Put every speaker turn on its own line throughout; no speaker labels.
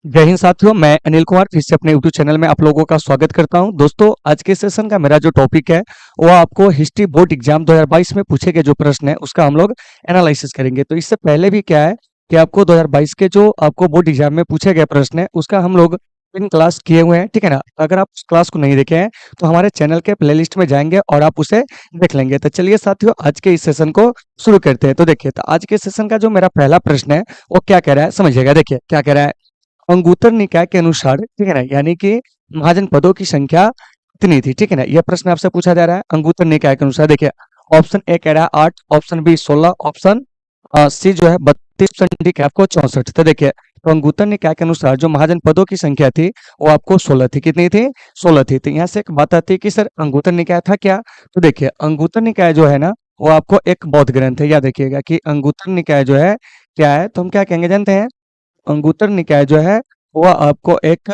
जय हिंद साथियों, मैं अनिल कुमार फिर से अपने यूट्यूब चैनल में आप लोगों का स्वागत करता हूं। दोस्तों, आज के सेशन का मेरा जो टॉपिक है वो आपको हिस्ट्री बोर्ड एग्जाम 2022 में पूछे गए जो प्रश्न है उसका हम लोग एनालिसिस करेंगे। तो इससे पहले भी क्या है कि आपको 2022 के जो आपको बोर्ड एग्जाम में पूछे गए प्रश्न है उसका हम लोग इन क्लास किए हुए हैं, ठीक है ना। अगर आप उस क्लास को नहीं देखे हैं तो हमारे चैनल के प्लेलिस्ट में जाएंगे और आप उसे देख लेंगे। तो चलिए साथियों, आज के इस सेशन को शुरू करते हैं। तो देखिए, तो आज के सेशन का जो मेरा पहला प्रश्न है वो क्या कह रहा है, समझिएगा। देखिए क्या कह रहा है, अंगुत्तर निकाय के अनुसार, ठीक है ना, यानी कि महाजन पदों की संख्या कितनी थी, ठीक है ना। यह प्रश्न आपसे पूछा जा रहा है अंगुत्तर निकाय के अनुसार। देखिए, ऑप्शन ए कह रहा है 8, ऑप्शन बी 16, ऑप्शन सी जो है 32, ऑप्शन डी क्या आपको 64। तो देखिए, तो अंगुत्तर निकाय के अनुसार जो महाजन पदों की संख्या थी वो आपको 16 थी। कितनी थी? 16 थी। तो यहाँ से एक बात आती है कि सर अंगुत्तर निकाय था क्या। तो देखिए, अंगुत्तर निकाय जो है ना वो आपको एक बौद्ध ग्रंथ है। याद रखिएगा कि अंगुत्तर निकाय जो है क्या है, तो हम क्या कहेंगे जानते हैं, अंगुत्तर निकाय जो है वह आपको एक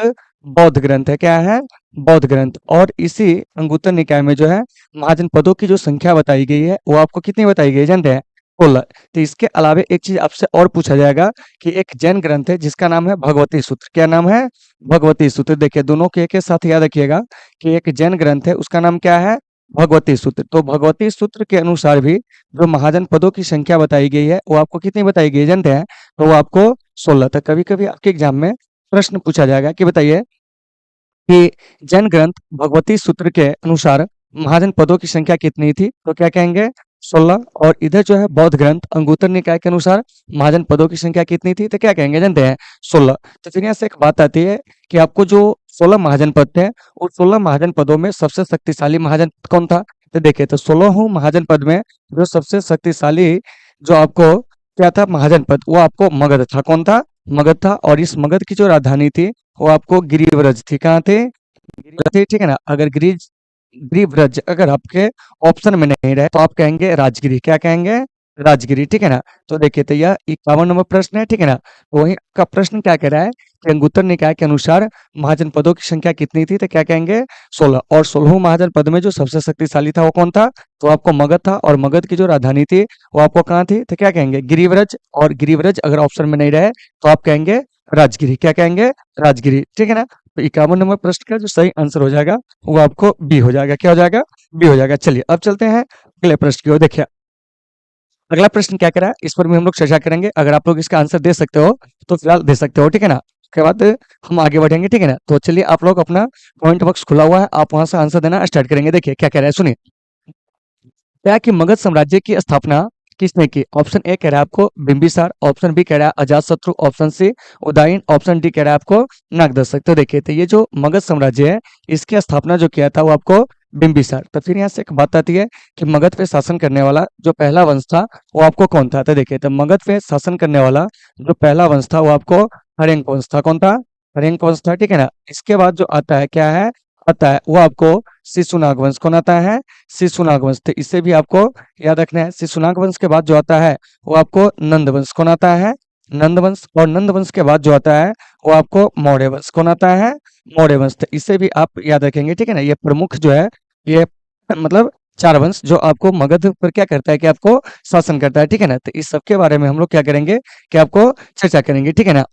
बौद्ध ग्रंथ है। क्या है? बौद्ध ग्रंथ। और इसी अंगुत्तर निकाय में जो है महाजन पदों की जो संख्या बताई गई है वो आपको कितनी बताई गई है जानते हैं? 16। तो इसके अलावा एक चीज आपसे और पूछा जाएगा कि एक जैन ग्रंथ है जिसका नाम है भगवती सूत्र। क्या नाम है? भगवती सूत्र। देखिए, दोनों के एक साथ याद रखिएगा कि एक जैन ग्रंथ है उसका नाम क्या है? भगवती सूत्र। तो भगवती सूत्र के अनुसार भी जो महाजन पदों की संख्या बताई गई है वो आपको कितनी बताई गई है जानते हैं? तो वो आपको 16 तक। कभी कभी आपके एग्जाम में प्रश्न पूछा जाएगा कि बताइए कि जैन ग्रंथ भगवती सूत्र के अनुसार महाजन पदों की संख्या कितनी थी, तो क्या कहेंगे? 16। और इधर जो है बौद्ध ग्रंथ अंगुत्तर निकाय के अनुसार महाजन पदों की संख्या कितनी थी, तो क्या कहेंगे जानते हैं? 16। तो फिर यहाँ से एक बात आती है कि आपको जो 16 महाजन पद थे उस 16 महाजन पदों में सबसे शक्तिशाली महाजन पद कौन था। तो देखिए, तो 16 महाजन पद में जो सबसे शक्तिशाली जो आपको क्या था महाजन पद, वो आपको मगध था। कौन था? मगध था। और इस मगध की जो राजधानी थी वो आपको गिरिव्रज थी। कहाँ थे? गिरिव्रज थी, ठीक है ना। अगर गिरिव्रज अगर आपके ऑप्शन में नहीं रहे तो आप कहेंगे राजगिरी। क्या कहेंगे? राजगिरी, ठीक है ना। तो देखिए, तो यह 51 नंबर प्रश्न है, ठीक है ना। तो वही का प्रश्न क्या कह रहा है कि अंगुत्तर निकाय के अनुसार महाजन पदों की संख्या कितनी थी, तो क्या कहेंगे? 16। और 16 महाजन पद में जो सबसे शक्तिशाली था वो कौन था? तो आपको मगध था। और मगध की जो राजधानी थी वो आपको कहाँ थी, तो क्या कहेंगे? गिरिव्रज। और गिरिव्रज अगर ऑप्शन में नहीं रहे तो आप कहेंगे राजगिरी। क्या कहेंगे? राजगिरी, ठीक है ना। तो 51 नंबर प्रश्न का जो सही आंसर हो जाएगा वो आपको बी हो जाएगा। क्या हो जाएगा? बी हो जाएगा। चलिए अब चलते हैं अगले प्रश्न की ओर। देखिए, अगला प्रश्न क्या कह रहा है इस पर भी हम लोग चर्चा करेंगे। अगर आप लोग इसका आंसर दे सकते हो तो फिलहाल दे सकते हो, ठीक है ना। उसके बाद हम आगे बढ़ेंगे, ठीक है ना। तो चलिए, आप लोग अपना पॉइंट बॉक्स खुला हुआ है, आप वहां से आंसर देना स्टार्ट करेंगे। देखिए क्या कह रहा है, सुनिए। क्या कि मगध साम्राज्य की स्थापना किसने की? ऑप्शन ए कह रहा है आपको बिंबिसार, ऑप्शन बी कह रहा है Ajatashatru, option C Udayan, option D कह रहा है आपको नागदर्शक। तो देखिए, तो ये जो मगध साम्राज्य है इसकी स्थापना जो किया था वो आपको बिंबिसार। तो फिर यहाँ से एक बात आती है कि मगध पे शासन करने वाला जो पहला वंश था वो आपको कौन था। तो देखिए, तो मगध पे शासन करने वाला जो पहला वंश था वो आपको हर्यंक वंश था। कौन था? हर्यंक वंश था, ठीक है ना। इसके बाद जो आता है क्या है, आता है वो आपको शिशुनाग वंश। कौन आता है? शिशुनाग वंश। तो इसे भी आपको याद रखना है। शिशुनाग वंश के बाद जो आता है वो आपको नंद वंश। कौन आता है? नंद वंश। और नंद वंश के बाद जो आता है वो आपको मौर्य वंश। कौन आता है? मौर्य वंश। तो इसे भी आप याद रखेंगे, ठीक है ना। ये प्रमुख जो है, ये मतलब चार वंश जो आपको मगध पर क्या करता है कि आपको शासन करता है, ठीक है ना। तो इस सब के बारे में हम लोग क्या करेंगे कि आपको चर्चा करेंगे, ठीक है ना।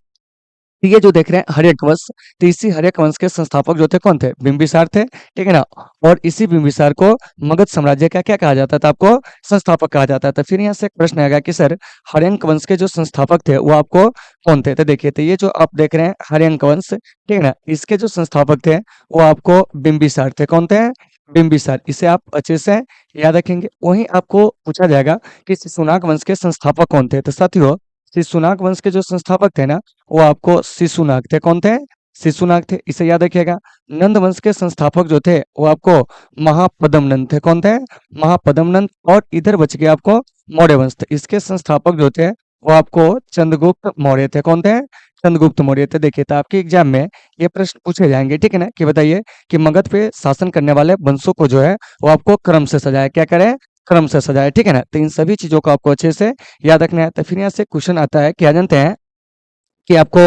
तो ये जो देख रहे हैं हर्यक वंश, तो इसी हर्यक वंश के संस्थापक जो थे कौन थे? बिंबिसार थे, ठीक है ना। और इसी बिंबिसार को मगध साम्राज्य का क्या कहा जाता था? आपको संस्थापक कहा जाता था। फिर यहाँ से एक प्रश्न आएगा कि सर हर्यंक वंश के जो संस्थापक थे वो आपको कौन थे। तो देखिए, तो ये जो आप देख रहे हैं हर्यंक वंश, ठीक है ना, इसके जो संस्थापक थे वो आपको बिंबिसार थे। कौन थे? बिंबिसार। इसे आप अच्छे से याद रखेंगे। वहीं आपको पूछा जाएगा कि शिशुनाग वंश के संस्थापक कौन थे। तो साथियों, शिशुनाग वंश के जो संस्थापक थे ना वो आपको शिशुनाग थे। कौन थे? शिशुनाग थे। इसे याद रखिएगा। नंद वंश के संस्थापक जो थे वो आपको महापद्मनंद थे। कौन थे? महापद्मनंद। और इधर बच गया आपको मौर्य वंश थे। इसके संस्थापक जो थे वो आपको चंद्रगुप्त मौर्य थे। कौन थे? चंद्रगुप्त मौर्य थे। देखिए, तो आपके एग्जाम में ये प्रश्न पूछे जाएंगे, ठीक है ना, कि बताइए कि मगध पे शासन करने वाले वंशों को जो है वो आपको क्रम से सजाया। क्या करें? क्रम से सजाए, ठीक है ना। तो इन सभी चीजों को आपको अच्छे से याद रखना है। तो फिर यहाँ से क्वेश्चन आता है, क्या जानते हैं कि आपको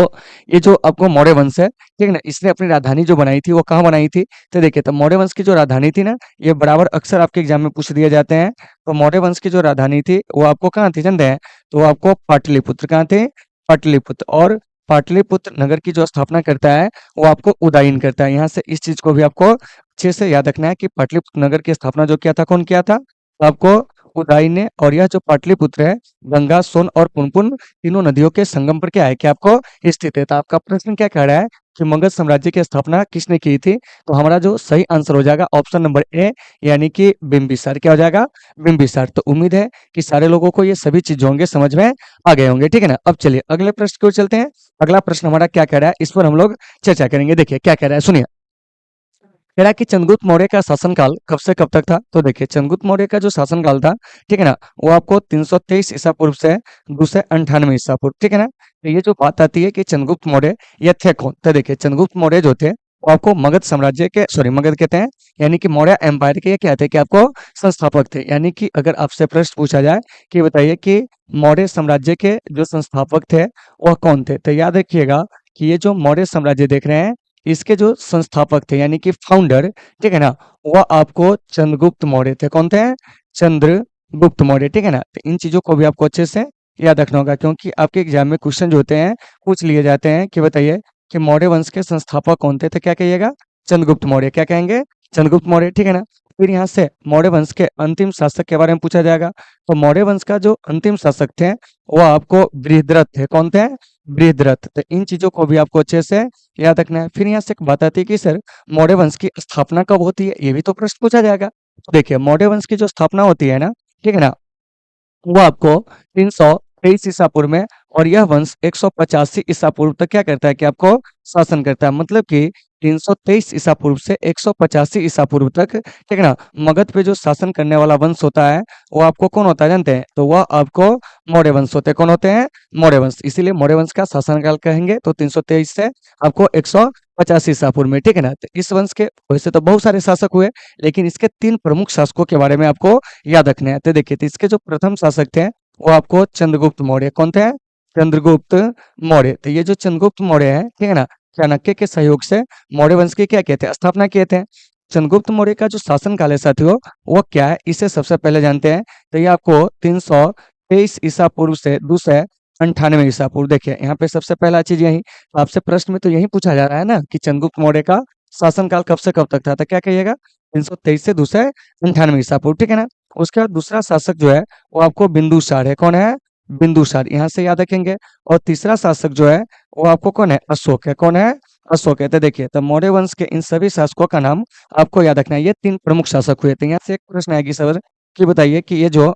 ये जो आपको मौर्य वंश है, ठीक है ना, इसने अपनी राजधानी जो बनाई थी वो कहाँ बनाई थी। तो देखिए, तो मौर्य वंश की जो राजधानी थी ना, ये बराबर अक्सर आपके एग्जाम में पूछ दिए जाते हैं। तो मौर्य वंश की जो राजधानी थी वो आपको कहाँ थी जानते हैं? तो वो आपको पाटलिपुत्र। कहाँ थे? पाटलिपुत्र। और पाटलिपुत्र नगर की जो स्थापना करता है वो आपको उदयन करता है। यहाँ से इस चीज को भी आपको अच्छे से याद रखना है कि पाटलिपुत्र नगर की स्थापना जो किया था कौन किया था, तो आपको उदयन ने। और यह जो पाटलिपुत्र है गंगा, सोन और पुनपुन तीनों नदियों के संगम पर क्या है कि आपको स्थित है। तो आपका प्रश्न क्या कह रहा है कि मगध साम्राज्य की स्थापना किसने की थी, तो हमारा जो सही आंसर हो जाएगा ऑप्शन नंबर ए, यानी कि बिंबिसार। क्या हो जाएगा, बिंबिसार। तो उम्मीद है कि सारे लोगों को ये सभी चीज होंगे समझ में आ गए होंगे, ठीक है ना। अब चलिए अगले प्रश्न की ओर चलते हैं। अगला प्रश्न हमारा क्या कह रहा है, इस पर हम लोग चर्चा करेंगे। देखिए क्या कह रहा है, सुनिए। कह रहा है कि चंद्रगुप्त मौर्य का शासनकाल कब से कब तक था। तो देखिए चंद्रगुप्त मौर्य का जो शासनकाल था, ठीक है ना, वो आपको 323 ईसा पूर्व से 298 ईसा पूर्व, ठीक है ना। तो ये जो बात आती है कि चंद्रगुप्त मौर्य ये थे कौन, तो देखिए चंद्रगुप्त मौर्य जो थे वो आपको मगध साम्राज्य के, सॉरी मगध कहते हैं, यानी कि मौर्य एम्पायर के ये क्या थे कि आपको संस्थापक थे। यानी कि अगर आपसे प्रश्न पूछा जाए कि बताइए कि मौर्य साम्राज्य के जो संस्थापक थे वह कौन थे, तो याद रखिएगा कि ये जो मौर्य साम्राज्य देख रहे हैं इसके जो संस्थापक थे यानी कि फाउंडर, ठीक है ना, वह आपको चंद्रगुप्त मौर्य थे। कौन थे, चंद्रगुप्त मौर्य, ठीक है ना। तो इन चीजों को भी आपको अच्छे से याद रखना होगा क्योंकि आपके एग्जाम में क्वेश्चन जो होते हैं पूछ लिए जाते हैं कि बताइए कि मौर्य वंश के संस्थापक कौन थे, तो क्या कहिएगा, चंद्रगुप्त मौर्य। क्या कहेंगे, चंद्रगुप्त मौर्य, ठीक है ना। फिर यहाँ से मौर्य वंश के अंतिम शासक के बारे में पूछा जाएगा। तो मौर्य वंश का जो अंतिम शासक थे वो आपको बृहद्रथ थे। कौन थे, बृहद्रथ। तो इन चीजों को भी आपको अच्छे से याद रखना है। फिर यहाँ से एक बात आती है कि सर मौर्य वंश की स्थापना कब होती है, ये भी तो प्रश्न पूछा जाएगा। तो देखिए मौर्य वंश की जो स्थापना होती है ना, ठीक है ना, वो आपको 323 ईसा पूर्व में, और यह वंश 185 ईसा पूर्व तक क्या करता है कि आपको शासन करता है। मतलब कि 323 ईसा पूर्व से 185 ईसा पूर्व तक, ठीक है ना, मगध पे जो शासन करने वाला वंश होता है वो आपको कौन होता है जानते हैं, तो वह आपको मौर्य वंश होते हैं। कौन होते हैं, मौर्य वंश। इसीलिए मौर्य वंश का शासनकाल कहेंगे तो 323 से आपको 185 ईसा पूर्व में, ठीक है ना। तो इस वंश के वैसे तो बहुत सारे शासक हुए, लेकिन इसके 3 प्रमुख शासकों के बारे में आपको याद रखना है। तो देखिए तो इसके जो प्रथम शासक थे वो आपको चंद्रगुप्त मौर्य। कौन थे, चंद्रगुप्त मौर्य। तो ये जो चंद्रगुप्त मौर्य है, ठीक है ना, चाणक्य के सहयोग से मौर्य वंश की क्या कहते हैं, स्थापना किए थे। चंद्रगुप्त मौर्य का जो शासन काल है साथियों वो क्या है, इसे सबसे पहले जानते हैं। तो ये आपको 323 ईसा पूर्व से 298 ईसा पूर्व। देखिए यहाँ पे सबसे पहला चीज यही, आपसे प्रश्न में तो यही पूछा जा रहा है ना कि चंद्रगुप्त मौर्य का शासनकाल कब से कब तक था, तो क्या कहिएगा, 323 से 298 ईसा पूर्व, ठीक है ना। उसके बाद दूसरा शासक जो है वो आपको बिंदुसार है। कौन है, बिंदुसार, यहाँ से याद रखेंगे। और तीसरा शासक जो है वो आपको कौन है, अशोक है। कौन है, अशोक है। तो देखिए तो मौर्य वंश के इन सभी शासकों का नाम आपको याद रखना है। ये 3 प्रमुख शासक हुए थे। यहाँ से एक प्रश्न आएगी सर कि बताइए कि ये जो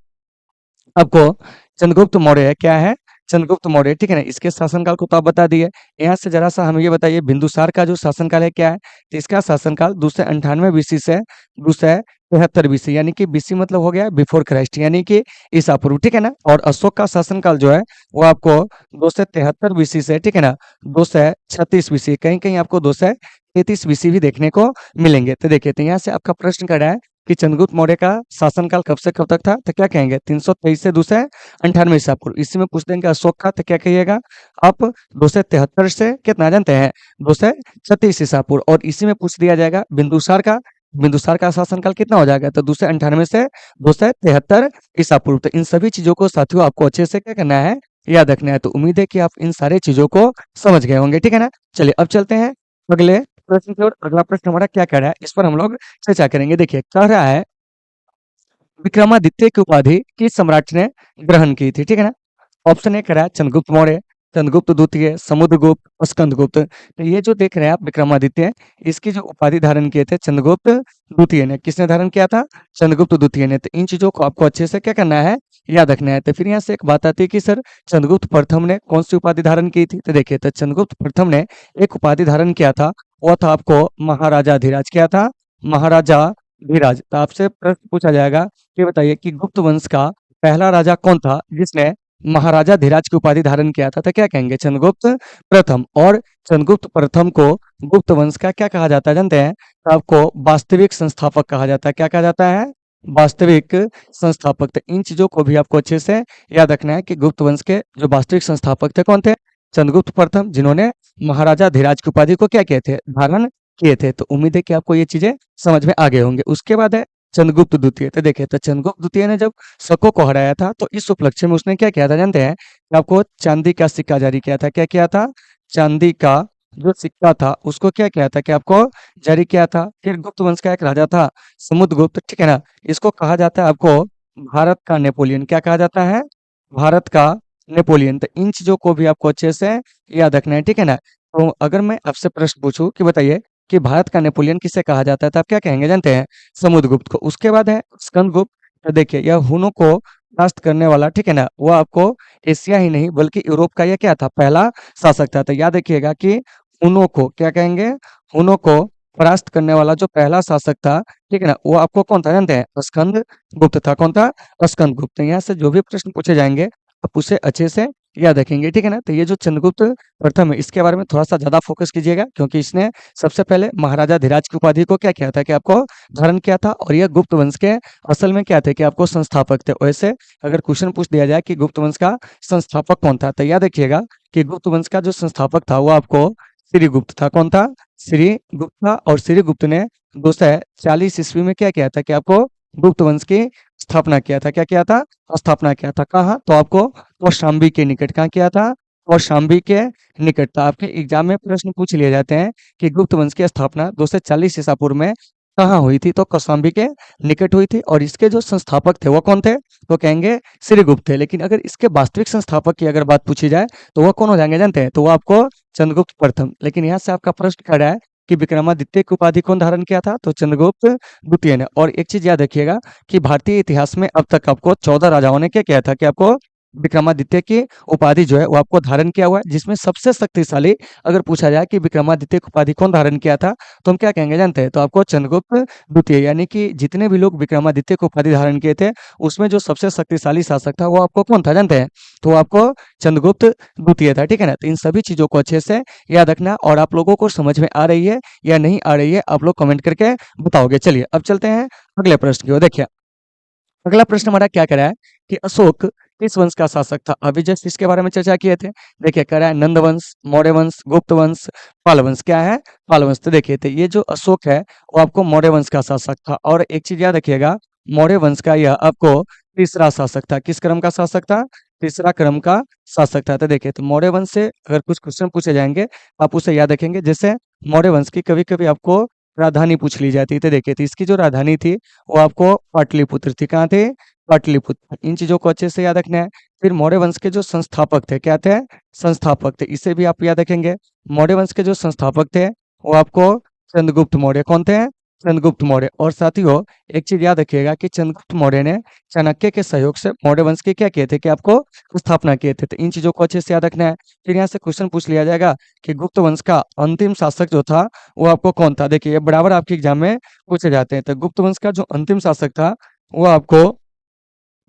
आपको चंद्रगुप्त मौर्य है, क्या है, चंद्रगुप्त मौर्य, ठीक है ना, इसके शासनकाल को तो आप बता दिए। यहाँ से जरा सा हमें ये बताइए बिंदुसार का जो शासनकाल है क्या है, तो इसका शासनकाल 298 बीसी से 273 बीसी, यानी कि बीसी मतलब हो गया बिफोर क्राइस्ट, यानी कि ईसा पूर्व, ठीक है ना। और अशोक का शासनकाल जो है वो आपको 273 बीसी से, ठीक है ना, 236 बीसी, कहीं कहीं आपको 233 बीसी भी देखने को मिलेंगे। तो देखिए तो यहाँ से आपका प्रश्न कर रहा है कि चंद्रगुप्त मौर्य का शासनकाल कब से कब तक था, तो क्या कहेंगे, 323 से 298 ईसा पूर्व। इसी में पूछ देंगे अशोक का, तो क्या कहिएगा आप, 273 से कितना जानते हैं, 236 ईसा पूर्व। और इसी में पूछ दिया जाएगा बिंदुसार का, बिंदुसार का शासनकाल कितना हो जाएगा, तो 298 से 273 ईसा पूर्व। तो इन सभी चीजों को साथियों आपको अच्छे से क्या करना है, याद रखना है। तो उम्मीद है कि आप इन सारे चीजों को समझ गए होंगे, ठीक है ना। चलिए अब चलते हैं अगले प्रश्न की ओर। अगला प्रश्न हमारा क्या कह रहा है, इस पर हम लोग चर्चा करेंगे। देखिए कह रहा है विक्रमादित्य की उपाधि किस सम्राट ने ग्रहण की थी, ठीक है ना। ऑप्शन ए कह रहा है चंद्रगुप्त मौर्य, चंद्रगुप्त द्वितीय, समुद्रगुप्त, स्कंदगुप्त। तो ये जो देख रहे हैं आप विक्रमादित्य, इसकी जो उपाधि धारण किए थे चंद्रगुप्त द्वितीय ने। किसने धारण किया था, चंद्रगुप्त द्वितीय ने। तो इन चीजों को आपको अच्छे से क्या करना है, याद रखना है। तो फिर यहाँ से एक बात आती है कि सर चंद्रगुप्त प्रथम ने कौन सी उपाधि धारण की थी, तो देखिए तो चंद्रगुप्त प्रथम ने एक उपाधि धारण किया था, वह था आपको महाराजा धीराज। क्या था, महाराजा धीराज। तो आपसे प्रश्न पूछा जाएगा कि बताइए कि गुप्त वंश का पहला राजा कौन था जिसने महाराजा धीराज की उपाधि धारण किया था, तो क्या कहेंगे, चंद्रगुप्त प्रथम। और चंद्रगुप्त प्रथम को गुप्त वंश का क्या कहा जाता है जानते हैं, तो आपको वास्तविक संस्थापक कहा जाता है। क्या कहा जाता है, वास्तविक संस्थापक। तो इन चीजों को भी आपको अच्छे से याद रखना है कि गुप्त वंश के जो वास्तविक संस्थापक थे कौन थे, चंद्रगुप्त प्रथम, जिन्होंने महाराजा धीराज की उपाधि को क्या किए थे, धारण किए थे। तो उम्मीद है कि आपको ये चीजें समझ में आ गए होंगे। उसके बाद है चंद्रगुप्त द्वितीय। तो देखिए तो चंद्रगुप्त द्वितीय ने जब शकों को हराया था तो इस उपलक्ष्य में उसने क्या किया था जानते हैं, कि आपको चांदी का सिक्का जारी किया था। क्या किया था, चांदी का जो सिक्का था उसको क्या किया था कि आपको जारी किया था। फिर गुप्त वंश का एक राजा था समुद्रगुप्त, ठीक है ना। इसको कहा जाता है आपको भारत का नेपोलियन। क्या कहा जाता है? भारत का नेपोलियन। तो इन चीजों को भी आपको अच्छे से याद रखना है, ठीक है ना। तो अगर मैं आपसे प्रश्न पूछूं कि बताइए कि भारत का नेपोलियन किसे कहा जाता है, तो आप क्या कहेंगे जानते हैं? समुद्रगुप्त को। उसके बाद है स्कंदगुप्त। तो देखिए यह हुनों को परास्त करने वाला, ठीक है ना, वो आपको एशिया ही नहीं बल्कि यूरोप का यह क्या था, पहला शासक था। तो याद रखिएगा कि हुनों को क्या कहेंगे? हुनों को परास्त करने वाला जो पहला शासक था, ठीक है ना, वो आपको कौन था जानते हैं? स्कंद गुप्त था। कौन था? स्कंद गुप्त। यहाँ से जो भी प्रश्न पूछे जाएंगे आप उसे अच्छे से याद रखेंगे, ठीक है ना। तो ये जो चंद्रगुप्त प्रथम है इसके बारे में थोड़ा सा ज्यादा फोकस कीजिएगा, क्योंकि इसने सबसे पहले महाराजा धीराज की उपाधि को क्या किया था कि आपको धारण किया था। और यह गुप्त वंश के असल में क्या थे कि आपको संस्थापक थे। वैसे अगर क्वेश्चन पूछ दिया जाए कि गुप्त वंश का संस्थापक कौन था, तो याद रखिएगा कि गुप्त वंश का जो संस्थापक था वो आपको श्रीगुप्त था। कौन था? श्रीगुप्त था। और श्रीगुप्त ने 240 ईस्वी में क्या किया था कि आपको गुप्त वंश की स्थापना किया था। क्या किया था? स्थापना किया था। कहाँ? तो आपको कौशाम्बी के निकट। कहाँ किया था? कौशाम्बी के निकट था। आपके एग्जाम में प्रश्न पूछ लिए जाते हैं कि गुप्त वंश की स्थापना 240 ईसा पूर्व में कहाँ हुई थी, तो कौशाम्बी के निकट हुई थी। और इसके जो संस्थापक थे वो कौन थे? तो कहेंगे श्रीगुप्त थे। लेकिन अगर इसके वास्तविक संस्थापक की अगर बात पूछी जाए तो वह कौन हो जाएंगे जानते हैं? तो वो आपको चंद्रगुप्त प्रथम। लेकिन यहाँ से आपका प्रश्न खड़ा है कि विक्रमादित्य की उपाधि कौन धारण किया था, तो चंद्रगुप्त द्वितीय ने। और एक चीज याद रखिएगा कि भारतीय इतिहास में अब तक आपको 14 राजाओं ने क्या किया था कि आपको विक्रमादित्य की उपाधि जो है वो आपको धारण किया हुआ है। जिसमें सबसे शक्तिशाली अगर पूछा जाए कि विक्रमादित्य की उपाधि कौन धारण किया था, तो हम क्या कहेंगे जानते हैं? तो आपको चंद्रगुप्त द्वितीय। यानी कि जितने भी लोग विक्रमादित्य की उपाधि धारण किए थे उसमें जो सबसे शक्तिशाली शासक था वो आपको कौन था जानते हैं? तो वो आपको चंद्रगुप्त द्वितीय था, ठीक है ना। तो इन सभी चीजों को अच्छे से याद रखना। और आप लोगों को समझ में आ रही है या नहीं आ रही है, आप लोग कमेंट करके बताओगे। चलिए अब चलते हैं अगले प्रश्न की ओर। देखिए अगला प्रश्न हमारा क्या कह रहा है कि अशोक किस वंश का शासक था। अभी जस्ट इसके बारे में चर्चा किए थे। देखिए कह रहा है नंद वंश, मौर्य वंश, गुप्त वंश, पाल वंश। क्या है? पाल वंश। तो देखिए तो ये जो अशोक है वो आपको मौर्य वंश का शासक था। और एक चीज याद रखिएगा, मौर्य वंश का यह आपको तीसरा शासक था। किस क्रम का शासक था? तीसरा क्रम का शासक था। तो देखिए तो मौर्य वंश से अगर कुछ क्वेश्चन पूछे जाएंगे आप उसे याद रखेंगे। जैसे मौर्य वंश की कभी कभी आपको राजधानी पूछ ली जाती है। तो देखिए तो इसकी जो राजधानी थी वो आपको पाटलिपुत्र थी। कहाँ थे? पाटलिपुत्र। इन चीजों को अच्छे से याद रखना है। फिर मौर्य वंश के जो संस्थापक थे, क्या थे? संस्थापक थे। इसे भी आप याद रखेंगे। मौर्य वंश के जो संस्थापक थे वो आपको चंद्रगुप्त मौर्य। कौन थे? चंद्रगुप्त मौर्य। और साथियों एक चीज याद रखिएगा कि चंद्रगुप्त मौर्य ने चाणक्य के सहयोग से मौर्य वंश के क्या किए थे कि आपको स्थापना किए थे। तो इन चीजों को अच्छे से याद रखना है। फिर यहाँ से क्वेश्चन पूछ लिया जाएगा कि गुप्त वंश का अंतिम शासक जो था वो आपको कौन था। देखिए ये बराबर आपके एग्जाम में पूछे जाते हैं। तो गुप्त वंश का जो अंतिम शासक था वो आपको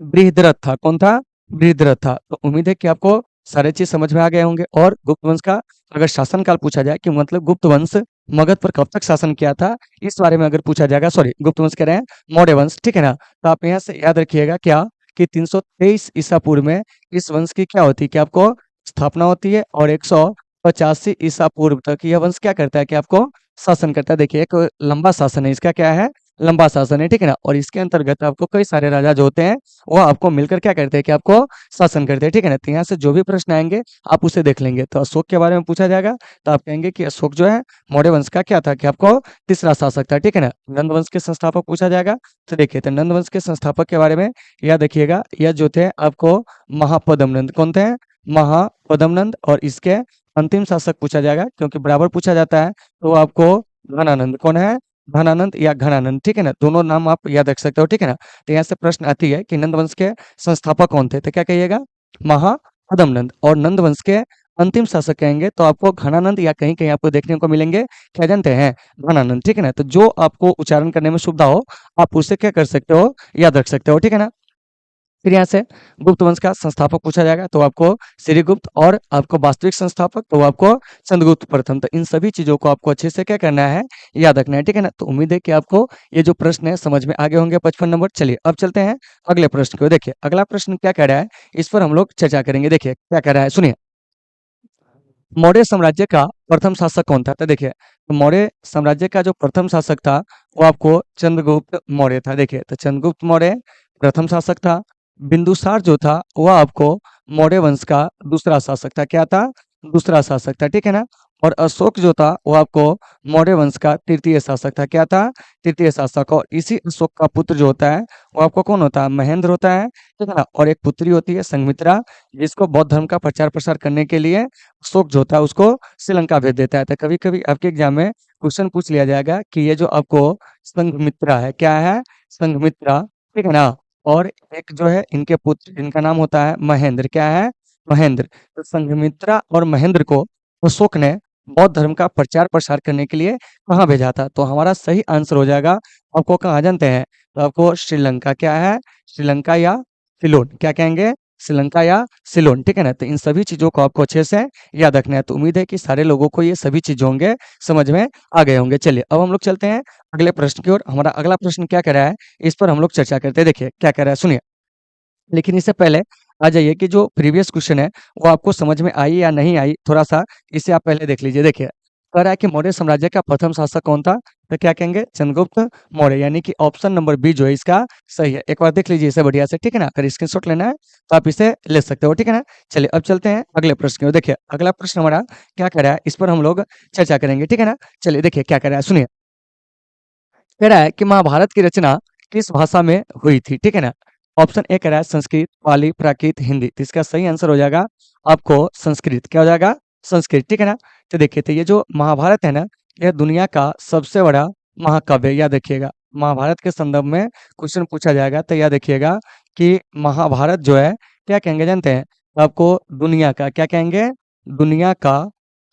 बृहद्रथ था। कौन था? बृहद्रथ था। तो उम्मीद है कि आपको सारे चीज समझ में आ गए होंगे। और गुप्त वंश का अगर शासनकाल पूछा जाए कि मतलब गुप्त वंश मगध पर कब तक शासन किया था, इस बारे में अगर पूछा जाएगा, सॉरी गुप्त वंश कह रहे हैं, मौर्य वंश, ठीक है ना। तो आप यहाँ से याद रखिएगा क्या कि 323 ईसा पूर्व में इस वंश की क्या होती है कि आपको स्थापना होती है। और 185 ईसा पूर्व तक यह वंश क्या करता है कि आपको शासन करता है। देखिए एक लंबा शासन है इसका, क्या है? लंबा शासन है, ठीक है ना। और इसके अंतर्गत आपको कई सारे राजा जो होते हैं वो आपको मिलकर क्या करते हैं कि आपको शासन करते हैं, ठीक है ना। तो यहाँ से जो भी प्रश्न आएंगे आप उसे देख लेंगे। तो अशोक के बारे में पूछा जाएगा तो आप कहेंगे कि अशोक जो है मौर्य वंश का क्या था कि आपको तीसरा शासक था, ठीक है ना। नंद वंश के संस्थापक पूछा जाएगा तो देखिए तो नंद वंश के संस्थापक के बारे में याद रखिएगा, यह जो थे आपको महापद्म नंद। कौन थे? महापद्म नंद। और इसके अंतिम शासक पूछा जाएगा क्योंकि बराबर पूछा जाता है, तो आपको घनानंद। कौन है? घनानंद या घनानंद, ठीक है ना। दोनों नाम आप याद रख सकते हो, ठीक है ना। तो यहाँ से प्रश्न आती है कि नंद वंश के संस्थापक कौन थे, तो क्या कहिएगा? महापद्म नंद। और नंद वंश के अंतिम शासक कहेंगे तो आपको घनानंद या कहीं कहीं आपको देखने को मिलेंगे, क्या जानते हैं? घनानंद, ठीक है ना। तो जो आपको उच्चारण करने में सुविधा हो आप उसे क्या कर सकते हो, याद रख सकते हो, ठीक है ना। फिर यहाँ से गुप्त वंश का संस्थापक पूछा जाएगा तो आपको श्रीगुप्त। और आपको वास्तविक संस्थापक तो आपको चंद्रगुप्त प्रथम। तो इन सभी चीजों को आपको अच्छे से क्या करना है, याद रखना है, ठीक है ना। तो उम्मीद है कि आपको ये जो प्रश्न है समझ में आगे होंगे 55 नंबर। चलिए अब चलते हैं अगले प्रश्न को। देखिए अगला प्रश्न क्या कह रहा है इस पर हम लोग चर्चा करेंगे। देखिए क्या कह रहा है, सुनिए। मौर्य साम्राज्य का प्रथम शासक कौन था। तो देखिए तो मौर्य साम्राज्य का जो प्रथम शासक था वो आपको चंद्रगुप्त मौर्य था। देखिए तो चंद्रगुप्त मौर्य प्रथम शासक था। बिंदुसार जो था वह आपको मौर्य वंश का दूसरा शासक था। क्या था? दूसरा शासक था, ठीक है ना। और अशोक जो था वो आपको मौर्य वंश का तृतीय शासक था। क्या था? तृतीय शासक। और इसी अशोक का पुत्र जो होता है वो आपको कौन होता है? महेंद्र होता है, ठीक है ना। और एक पुत्री होती है संघमित्रा, जिसको बौद्ध धर्म का प्रचार प्रसार करने के लिए अशोक जो होता है उसको श्रीलंका भेज देता है। तो कभी कभी आपके एग्जाम में क्वेश्चन पूछ लिया जाएगा कि ये जो आपको संघमित्रा है, क्या है? संघमित्रा, ठीक है ना। और एक जो है इनके पुत्र, इनका नाम होता है महेंद्र। क्या है? महेंद्र। तो संघमित्रा और महेंद्र को अशोक ने बौद्ध धर्म का प्रचार प्रसार करने के लिए कहाँ भेजा था? तो हमारा सही आंसर हो जाएगा, आपको कहाँ जानते हैं? तो आपको श्रीलंका। क्या है? श्रीलंका या सिलोन। क्या कहेंगे? श्रीलंका या सिलोन, ठीक है ना। तो इन सभी चीजों को आपको अच्छे से याद रखना है। तो उम्मीद है कि सारे लोगों को ये सभी चीज होंगे समझ में आ गए होंगे। चलिए अब हम लोग चलते हैं अगले प्रश्न की ओर। हमारा अगला प्रश्न क्या कह रहा है, इस पर हम लोग चर्चा करते हैं। देखिए क्या कह रहा है, सुनिए। लेकिन इससे पहले आ जाइए कि जो प्रीवियस क्वेश्चन है वो आपको समझ में आई या नहीं आई, थोड़ा सा इसे आप पहले देख लीजिए। देखिए कह रहा है कि मौर्य साम्राज्य का प्रथम शासक कौन था? तो क्या कहेंगे? चंद्रगुप्त मौर्य, यानी कि ऑप्शन नंबर बी जो है इसका सही है। एक बार देख लीजिए इसे बढ़िया से, ठीक है ना। अगर स्क्रीनशॉट लेना है तो आप इसे ले सकते हो, ठीक है ना। चलिए अब चलते हैं अगले प्रश्न की ओर। देखिए अगला प्रश्न हमारा क्या कह रहा है, इस पर हम लोग चर्चा करेंगे, ठीक है ना। चलिए देखिए क्या कह रहा है, सुनिए। कह रहा है कि महाभारत की रचना किस भाषा में हुई थी, ठीक है ना। ऑप्शन ए कह रहा है संस्कृत, पाली, प्राकृत, हिंदी। तो इसका सही आंसर हो जाएगा आपको संस्कृत। क्या हो जाएगा? संस्कृत, ठीक है ना। तो देखिए तो ये जो महाभारत है ना, यह दुनिया का सबसे बड़ा महाकाव्य। याद रखिएगा, महाभारत के संदर्भ में क्वेश्चन पूछा जाएगा तो याद रखिएगा कि महाभारत जो है क्या कहेंगे जानते हैं? तो आपको दुनिया का, क्या कहेंगे? दुनिया का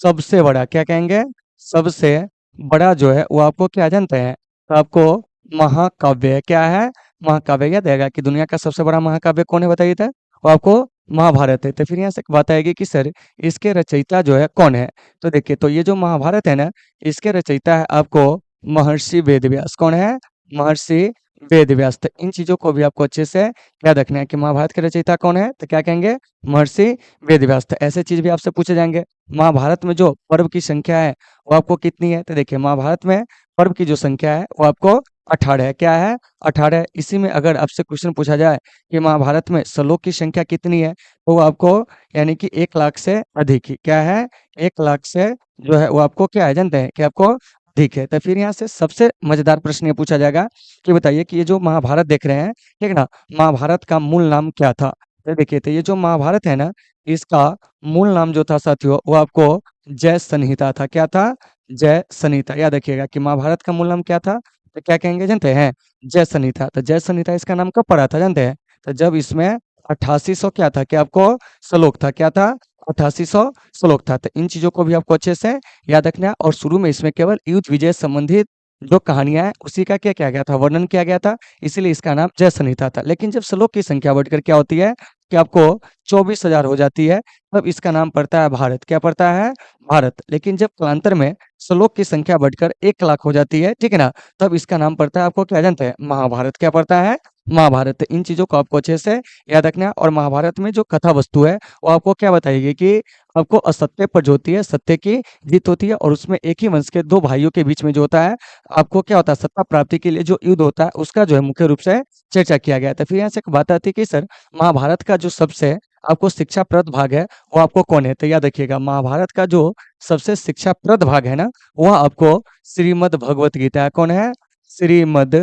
सबसे बड़ा, क्या कहेंगे? सबसे बड़ा जो है वो आपको क्या जानते हैं? तो आपको महाकाव्य। क्या है? महाकाव्य। याद आएगा कि दुनिया का सबसे बड़ा महाकाव्य कौन है, बताइए तो। वो आपको महाभारत है। तो फिर यहाँ से एक बात आएगी कि सर इसके रचयिता जो है कौन है? तो देखिए तो ये जो महाभारत है ना, इसके रचयिता है आपको महर्षि वेदव्यास। कौन है? महर्षि वेदव्यास। तो इन चीजों को भी आपको अच्छे से याद रखना है कि महाभारत के रचयिता कौन है, तो क्या कहेंगे? महर्षि वेदव्यास। तो ऐसे चीज भी आपसे पूछे जाएंगे। महाभारत में जो पर्व की संख्या है वो आपको कितनी है? तो देखिए महाभारत में पर्व की जो संख्या है वो आपको 18 है। क्या है? 18। इसी में अगर आपसे क्वेश्चन पूछा जाए कि महाभारत में श्लोक की संख्या कितनी है, तो वो आपको यानी कि 1 लाख से अधिक ही। क्या है? 1 लाख से जो है वो आपको क्या है जानते हैं कि आपको अधिक है। तो फिर यहाँ से सबसे मजेदार प्रश्न ये पूछा जाएगा कि बताइए कि ये जो महाभारत देख रहे हैं, ठीक है ना, महाभारत का मूल नाम क्या था? तो देखिए तो ये जो महाभारत है ना, इसका मूल नाम जो था साथियों वो आपको जय संहिता था। क्या था? जय संहिता। याद रखिएगा कि महाभारत का मूल नाम क्या था, तो क्या कहेंगे जानते हैं? जय संहिता। तो जय संहिता इसका नाम कब पड़ा था जानते हैं? तो जब इसमें 8800 क्या था, क्या आपको श्लोक था। क्या था? 8800 श्लोक था। तो इन चीजों को भी आपको अच्छे से याद रखना है। और शुरू में इसमें केवल युद्ध विजय संबंधित जो कहानियां हैं उसी का क्या किया गया था, वर्णन किया गया था, इसीलिए इसका नाम जय संहिता था। लेकिन जब श्लोक की संख्या बढ़कर क्या होती है कि आपको 24,000 हो जाती है, तब इसका नाम पड़ता है भारत। क्या पड़ता है? भारत। लेकिन जब कालांतर में श्लोक की संख्या बढ़कर 1 लाख हो जाती है, ठीक है ना, तब इसका नाम पड़ता है आपको क्या जानते हैं? महाभारत। क्या पड़ता है? महाभारत। तो इन चीजों को आपको अच्छे से याद रखना है। और महाभारत में जो कथा वस्तु है वो आपको क्या बताएगी कि आपको असत्य पर जो होती है सत्य की जीत होती है। और उसमें एक ही वंश के दो भाइयों के बीच में जो होता है आपको क्या होता है, सत्ता प्राप्ति के लिए जो युद्ध होता है उसका जो है मुख्य रूप से चर्चा किया गया था। फिर यहाँ से एक बात आती है कि सर महाभारत का जो सबसे आपको शिक्षाप्रद भाग है वो आपको कौन है? तो याद रखिएगा महाभारत का जो सबसे शिक्षाप्रद भाग है ना, वह आपको श्रीमद् भगवत गीता है। कौन है? श्रीमद्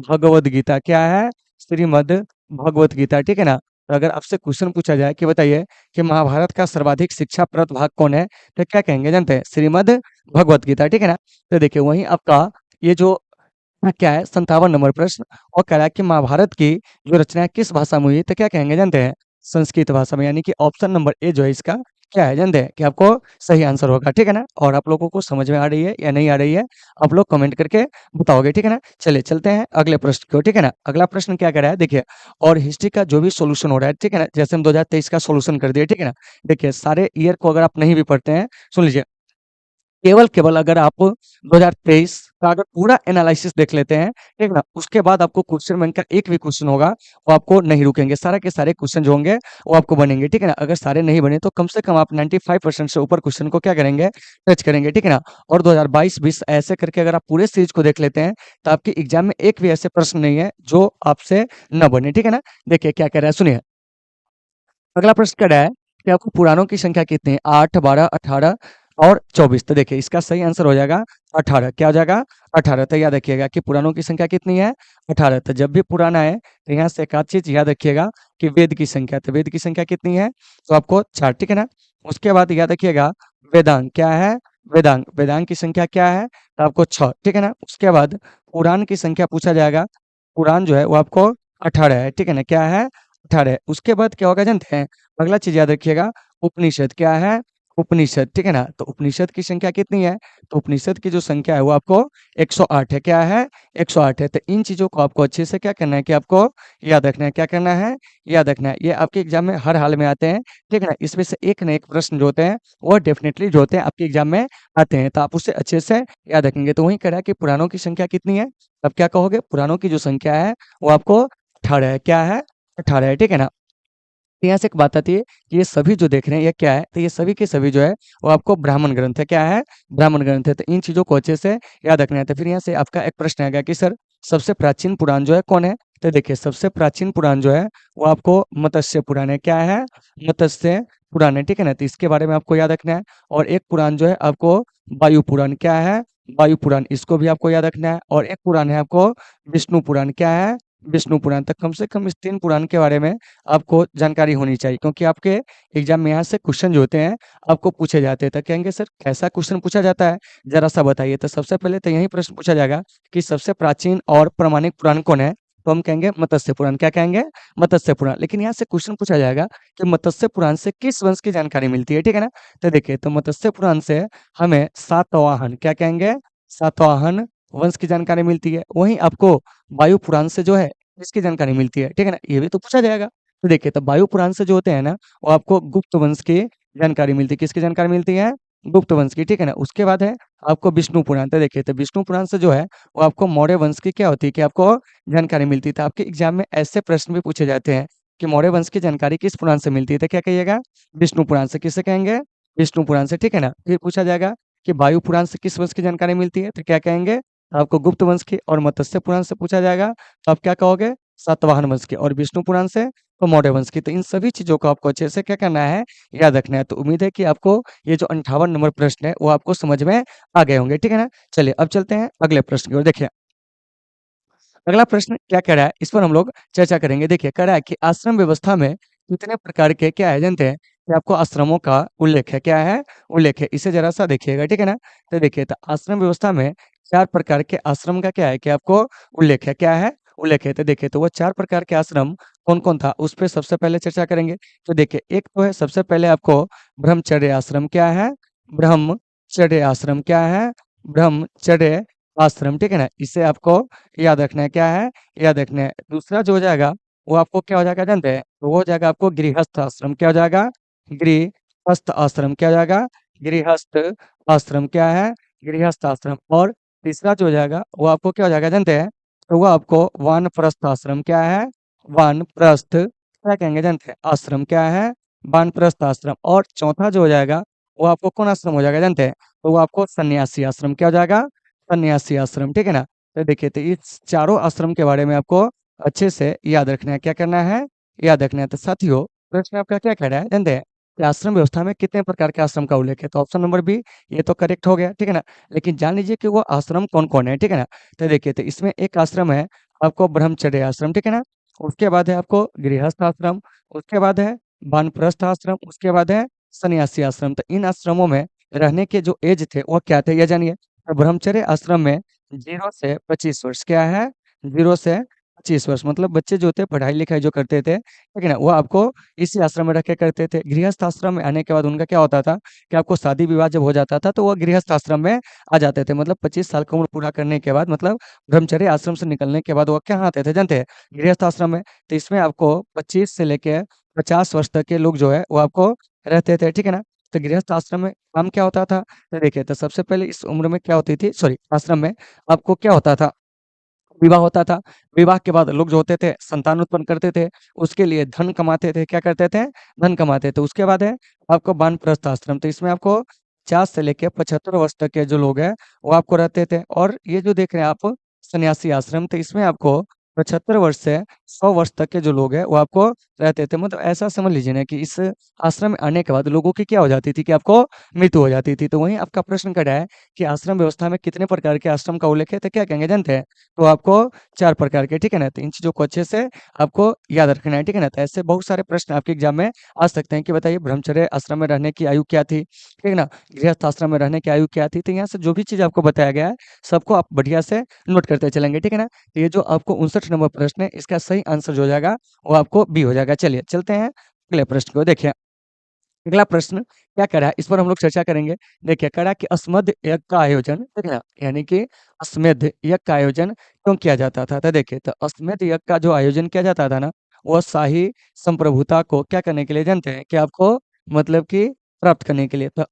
भगवत गीता। क्या है? श्रीमद् भगवत गीता, ठीक है ना। तो अगर आपसे क्वेश्चन पूछा जाए कि बताइए कि महाभारत का सर्वाधिक शिक्षाप्रद भाग कौन है, तो क्या कहेंगे जानते हैं? श्रीमद् भगवत गीता, ठीक है ना। तो देखिए वहीं आपका ये जो क्या है 57 नंबर प्रश्न, और कह रहा है कि महाभारत की जो रचना है किस भाषा में हुई, तो क्या कहेंगे जानते हैं? संस्कृत भाषा में। यानी कि ऑप्शन नंबर ए जो है इसका क्या है जानते हैं कि आपको सही आंसर होगा, ठीक है ना। और आप लोगों को समझ में आ रही है या नहीं आ रही है, आप लोग कमेंट करके बताओगे, ठीक है ना। चलिए चलते हैं अगले प्रश्न को, ठीक है ना। अगला प्रश्न क्या कर रहा है देखिए, और हिस्ट्री का जो भी सॉल्यूशन हो रहा है, ठीक है ना, जैसे हम 2023 का सॉल्यूशन कर दिए, ठीक है ना। देखिए सारे ईयर को अगर आप नहीं भी पढ़ते हैं, सुन लीजिए, केवल केवल अगर आप 2023 का अगर पूरा एनालिसिस देख लेते हैं, ठीक ना, उसके बाद आपको क्वेश्चन बैंक का एक भी क्वेश्चन होगा वो आपको नहीं रुकेंगे, सारे के सारे क्वेश्चन जो होंगे वो आपको बनेंगे, ठीक है ना। अगर सारे नहीं बने तो कम से कम आप 95% से ऊपर क्वेश्चन को क्या करेंगे, टच करेंगे, ठीक है ना। और 2022-20 ऐसे करके अगर आप पूरे सीरीज को देख लेते हैं तो आपके एग्जाम में एक भी ऐसे प्रश्न नहीं है जो आपसे न बने, ठीक है ना। देखिए क्या कह रहा है सुनिए। अगला प्रश्न कह रहा है कि आपको पुराणों की संख्या कितनी है, 8, 12, 18 और 24। तो देखिए इसका सही आंसर हो जाएगा 18। क्या हो जाएगा? 18। तो याद रखिएगा कि पुराणों की संख्या कितनी है? 18। तो जब भी पुराना है तो यहाँ से एक आध चीज याद रखिएगा कि वेद की संख्या, तो वेद की संख्या कितनी है? तो आपको 4, ठीक है ना। उसके बाद याद रखिएगा वेदांग क्या है? वेदांग, वेदांग की संख्या क्या है? तो आपको 6, ठीक है ना। उसके बाद पुराण की संख्या पूछा जाएगा, पुराण जो है वो आपको 18 है, ठीक है ना। क्या है? 18 है। उसके बाद क्या होगा जानते हैं? अगला चीज याद रखिएगा, उपनिषद क्या है? उपनिषद, ठीक है ना। तो उपनिषद की संख्या कितनी है? तो उपनिषद की जो संख्या है वो आपको 108 है। क्या है? 108 है। तो इन चीजों को आपको अच्छे से क्या करना है कि आपको याद रखना है। क्या करना है? याद रखना है। ये आपके एग्जाम में हर हाल में आते हैं, ठीक है ना। इसमें से एक न एक प्रश्न जो होते हैं वो डेफिनेटली जो होते हैं आपके एग्जाम में आते हैं, तो आप उसे अच्छे से याद रखेंगे। तो वही कह रहा है कि पुराणों की संख्या कितनी है? अब क्या कहोगे? पुराणों की जो संख्या है वो आपको 18 है। क्या है? 18 है, ठीक है ना। तो यहाँ से एक बात आती है कि ये सभी जो देख रहे हैं ये क्या है? तो ये सभी के सभी जो है वो आपको ब्राह्मण ग्रंथ है। क्या है? ब्राह्मण ग्रंथ है। तो इन चीजों को अच्छे से याद रखना है। तो फिर यहाँ से आपका एक प्रश्न आएगा कि सर सबसे प्राचीन पुराण जो है कौन है? तो देखिए सबसे प्राचीन पुराण जो है वो आपको मत्स्य पुराण है। क्या है? मत्स्य पुराण है, ठीक है ना। तो इसके बारे में आपको याद रखना है। और एक पुराण जो है आपको वायु पुराण। क्या है? वायु पुराण, इसको भी आपको याद रखना है। और एक पुराण है आपको विष्णु पुराण। क्या है? विष्णु पुराण। तक कम से कम इस 3 पुराण के बारे में आपको जानकारी होनी चाहिए, क्योंकि आपके एग्जाम में यहाँ से क्वेश्चन जो होते हैं आपको पूछे जाते हैं। तो कहेंगे सर कैसा क्वेश्चन पूछा जाता है, जरा सा बताइए। तो सबसे पहले तो यही प्रश्न पूछा जाएगा कि सबसे प्राचीन और प्रमाणिक पुराण कौन है? तो हम कहेंगे मत्स्य पुराण। क्या कहेंगे? मत्स्य पुराण। लेकिन यहाँ से क्वेश्चन पूछा जाएगा कि मत्स्य पुराण से किस वंश की जानकारी मिलती है, ठीक है ना। तो देखिए तो मत्स्य पुराण से हमें सातवाहन, क्या कहेंगे? सातवाहन वंश की जानकारी मिलती है। वहीं आपको वायु पुराण से जो है इसकी जानकारी मिलती है, ठीक है ना। ये भी तो पूछा जाएगा। तो देखिए तो वायु पुराण से जो होते हैं ना वो आपको गुप्त वंश की जानकारी मिलती है। किसकी जानकारी मिलती है? गुप्त वंश की, ठीक है ना। उसके बाद है आपको विष्णु पुराण। तो देखिए तो विष्णु पुराण से जो है वो आपको मौर्य वंश की क्या होती है कि आपको जानकारी मिलती है। तो आपके एग्जाम में ऐसे प्रश्न भी पूछे जाते हैं कि मौर्य वंश की जानकारी किस पुराण से मिलती है? तो क्या कहिएगा? विष्णु पुराण से। किससे कहेंगे? विष्णु पुराण से, ठीक है ना। फिर पूछा जाएगा कि वायु पुराण से किस वंश की जानकारी मिलती है? तो क्या कहेंगे? आपको गुप्त वंश की। और मत्स्य पुराण से पूछा जाएगा तो आप क्या कहोगे? सातवाहन वंश की। और विष्णु पुराण से तो मौर्य वंश की। तो इन सभी चीजों को आपको अच्छे से क्या करना है? याद रखना है। तो उम्मीद है कि आपको ये जो 58 नंबर प्रश्न है वो आपको समझ में आ गए होंगे, ठीक है ना। चलिए अब चलते हैं अगले प्रश्न की ओर। देखिए अगला प्रश्न क्या कह रहा है, इस पर हम लोग चर्चा करेंगे। देखिए कह रहा है कि आश्रम व्यवस्था में कितने प्रकार के क्या है जानते हैं? कि आपको आश्रमों का उल्लेख है। क्या है? उल्लेख है। इसे जरा सा देखिएगा, ठीक है ना। तो देखिए तो आश्रम व्यवस्था में 4 प्रकार के आश्रम का क्या है कि आपको उल्लेख है। क्या है? उल्लेख है। तो देखिए तो वो 4 प्रकार के आश्रम कौन कौन था उस पर सबसे पहले चर्चा करेंगे। तो देखिए एक तो है सबसे पहले आपको ब्रह्मचर्य आश्रम। क्या है? ब्रह्मचर्य आश्रम। क्या है? ब्रह्मचर्य आश्रम, ठीक है ना। इसे आपको याद रखना है। क्या है? याद रखना है। दूसरा जो हो जाएगा वो आपको क्या हो जाएगा जानते हैं? तो वो हो जाएगा आपको गृहस्थ आश्रम। क्या हो जाएगा? गृहस्थ आश्रम। क्या हो जाएगा? गृहस्थ आश्रम। क्या है? गृहस्थ आश्रम। और तीसरा जो हो जाएगा वो आपको क्या हो जाएगा जानते हैं? तो वो आपको वानप्रस्थ आश्रम। क्या है? वानप्रस्थ क्या कहेंगे जानते हैं? आश्रम। क्या है? वानप्रस्थ आश्रम। और चौथा जो हो जाएगा वो आपको कौन आश्रम हो जाएगा जानते हैं? तो वो आपको सन्यासी आश्रम। क्या हो जाएगा? सन्यासी आश्रम, ठीक है ना। तो देखिए तो इस चारों आश्रम के बारे में आपको अच्छे से याद रखना है। क्या करना है? याद रखना है। तो साथियों प्रश्न आपका क्या कह रहा है जानते हैं कि आश्रम व्यवस्था में कितने प्रकार के आश्रम का उल्लेख है? तो ऑप्शन नंबर बी ये तो करेक्ट हो गया, ठीक है ना। लेकिन जान लीजिए कि वो आश्रम कौन कौन है, ठीक है ना। तो देखिए तो इसमें एक आश्रम है आपको ब्रह्मचर्य आश्रम, ठीक है ना। उसके बाद है आपको गृहस्थ आश्रम, उसके बाद है वानप्रस्थ आश्रम, उसके बाद है सन्यासी आश्रम। तो इन आश्रमों में रहने के जो एज थे वो क्या थे ये जानिए। तो ब्रह्मचर्य आश्रम में 0 से 25 वर्ष। क्या है? 0 से 25 वर्ष मतलब बच्चे जो थे पढ़ाई लिखाई जो करते थे, ठीक है ना, वो आपको इसी आश्रम में रख के करते थे। गृहस्थ आश्रम में आने के बाद उनका क्या होता था कि आपको शादी विवाह जब हो जाता था तो वो गृहस्थ आश्रम में आ जाते थे। मतलब 25 साल की उम्र पूरा करने के बाद, मतलब ब्रह्मचर्य आश्रम से निकलने के बाद वो क्या आते थे जानते हैं? गृहस्थ आश्रम में। तो इसमें आपको 25 से लेके 50 वर्ष तक के लोग जो है वो आपको रहते थे, ठीक है ना। तो गृहस्थ आश्रम में काम क्या होता था? तो देखिए तो सबसे पहले इस उम्र में क्या होती थी, सॉरी आश्रम में आपको क्या होता था? विवाह होता था। विवाह के बाद लोग जो होते थे संतान उत्पन्न करते थे, उसके लिए धन कमाते थे। क्या करते थे? धन कमाते थे। उसके बाद है आपको वानप्रस्थ आश्रम। तो इसमें आपको 50 से लेकर 75 वर्ष तक के जो लोग हैं वो आपको रहते थे। और ये जो देख रहे हैं आप सन्यासी आश्रम, तो इसमें आपको 75 वर्ष से 100 वर्ष तक के जो लोग हैं वो आपको रहते थे। मतलब ऐसा समझ लीजिए ना कि इस आश्रम में आने के बाद लोगों की क्या हो जाती थी कि आपको मृत्यु हो जाती थी। तो वहीं आपका प्रश्न कटा है कि आश्रम व्यवस्था में कितने प्रकार के आश्रम का उल्लेख है? तो क्या कहेंगे जानते हैं? तो आपको 4 प्रकार के, ठीक है ना? तो इन चीज़ों को अच्छे से आपको याद रखना है, ठीक है ना? तो ऐसे बहुत सारे प्रश्न आपके एग्ज़ाम में आ सकते हैं कि बताइए ब्रह्मचर्य आश्रम में रहने की आयु क्या थी? ठीक है ना? गृहस्थ आश्रम में रहने की आयु क्या थी? तो यहाँ से जो भी चीज़ आपको बताया गया है, सबको आप बढ़िया से नोट करते चलेंगे, ठीक है ना? तो ये जो आपको 59 नंबर प्रश्न है, इसका सही आंसर जो हो जाएगा, वो आपको बी हो जाएगा। चलिए, चलते हैं अगले प्रश्न को। देखिए, अगला प्रश्न क्या कह रहा है, इस पर हम लोग चर्चा करेंगे। देखिए, कह रहा है कि अश्वमेध यज्ञ का आयोजन, ठीक है ना? यानी कि अश्वमेध यज्ञ का आयोजन क्यों किया जाता था? तो देखिए, तो अश्वमेध यज्ञ का जो आयोजन किया जाता था ना, वो शाही संप्रभुता को क्या करने के लिए जानते हैं? कि आपको मतलब कि प्राप्त करने के लिए। तो